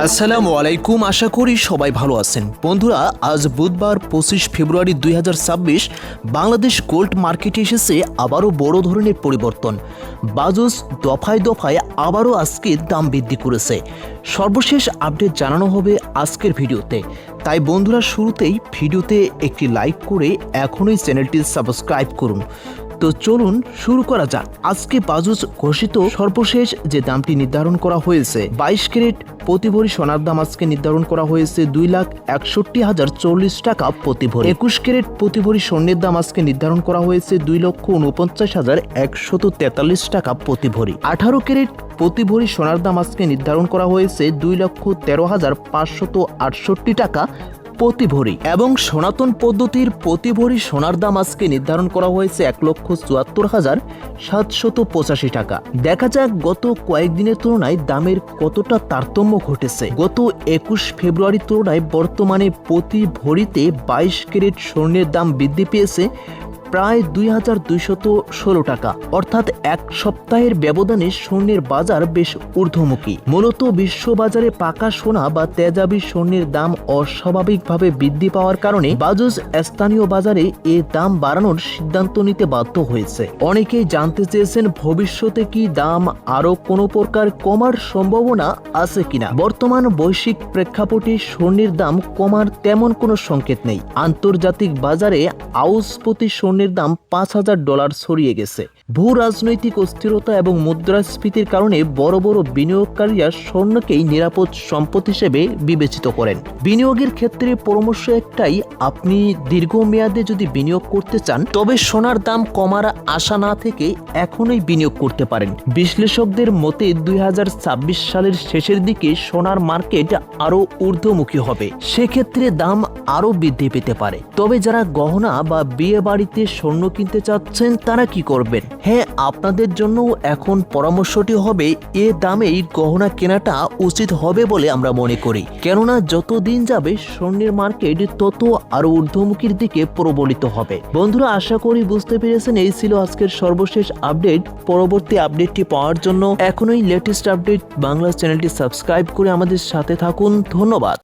আসসালামু আলাইকুম, আশা করি সবাই ভালো আছেন। বন্ধুরা, আজ বুধবার 25 ফেব্রুয়ারি 2026 বাংলাদেশ গোল্ড মার্কেটে এসেছে আবারও বড় ধরনের পরিবর্তন। বাজুস দফায় দফায় আবারও আজকে দাম বৃদ্ধি করেছে। সর্বশেষ আপডেট জানানো হবে আজকের ভিডিওতে। তাই বন্ধুরা, শুরুতেই ভিডিওতে একটি লাইক করে এখনই চ্যানেলটি সাবস্ক্রাইব করুন। তো চলুন শুরু করা যাক। আজকে বাজুস ঘোষিত সর্বশেষ যে দামটি নির্ধারণ করা হয়েছে, 22 ক্যারেট প্রতি ভরি সোনার দাম আজকে নির্ধারণ করা হয়েছে 2,61,040 টাকা প্রতি ভরি। 21 ক্যারেট প্রতি ভরি স্বর্ণের দাম আজকে নির্ধারণ করা হয়েছে 2,49,143 টাকা প্রতি ভরি। 18 ক্যারেট প্রতি ভরি সোনার দাম আজকে নির্ধারণ করা হয়েছে 2,13,568 টাকা প্রতি ভরি। এবং সনাতন পদ্ধতির প্রতি ভরি সোনার দাম আজকে নির্ধারণ করা হয়েছে 1,74,785 টাকা। দেখা যাক গত কয়েকদিনের তুলনায় দামের কতটা তারতম্য ঘটেছে। গত 21 ফেব্রুয়ারির তুলনায় বর্তমানে প্রতি ভরিতে 22 ক্যারেট স্বর্ণের দাম বৃদ্ধি পেয়েছে প্রায় 2,216 টাকা। অর্থাৎ এক সপ্তাহের ব্যবধানে স্বর্ণের বাজার বেশ ঊর্ধ্বমুখী। মূলত বিশ্ববাজারে পাকা সোনা বা তেজাবি স্বর্ণের দাম অস্বাভাবিকভাবে বৃদ্ধি পাওয়ার কারণে বাজুস স্থানীয় বাজারে এ দাম বাড়ানোর সিদ্ধান্ত নিতে বাধ্য হয়েছে। অনেকেই জানতে চেয়েছেন ভবিষ্যতে কি দাম আরো কোনো প্রকার কমার সম্ভাবনা আছে কিনা। বর্তমান বৈশ্বিক প্রেক্ষাপটে স্বর্ণের দাম কমার তেমন কোনো সংকেত নেই। আন্তর্জাতিক বাজারে আউন্স প্রতি স্বর্ণের দাম $5,000 ছড়িয়ে গেছে। ভূ রাজনৈতিক অস্থিরতা এবং মুদ্রাস্ফীতির কারণে বড় বড় বিনিয়োগকারীরা স্বর্ণকেই নিরাপদ সম্পদ হিসেবে বিবেচিত করেন। বিনিয়োগের ক্ষেত্রে পরামর্শ একটাই, আপনি দীর্ঘমেয়াদে যদি বিনিয়োগ করতে চান তবে সোনার দাম কমার আশা না থেকে এখনই বিনিয়োগ করতে পারেন। বিশ্লেষকদের মতে 2026 সালের শেষের দিকে সোনার মার্কেট আরো ঊর্ধ্বমুখী হবে। সেক্ষেত্রে দাম আরো বৃদ্ধি পেতে পারে। তবে যারা গহনা বা বিয়ে বাড়িতে স্বর্ণ কিনতে চাচ্ছেন তারা কি করবেন? হ্যাঁ, আপনাদের জন্য এখন পরামর্শটি হবে এ দামেই গহনা কেনাটা উচিত হবে বলে আমরা মনে করি। কেননা যত দিন যাবে স্বর্ণের মার্কেট তত আরো ঊর্ধ্বমুখীর দিকে প্রবলিত হবে। বন্ধুরা, আশা করি বুঝতে পেরেছেন। এই ছিল আজকের সর্বশেষ আপডেট। পরবর্তী আপডেটটি পাওয়ার জন্য এখনই লেটেস্ট আপডেট বাংলা চ্যানেলটি সাবস্ক্রাইব করে আমাদের সাথে থাকুন। ধন্যবাদ।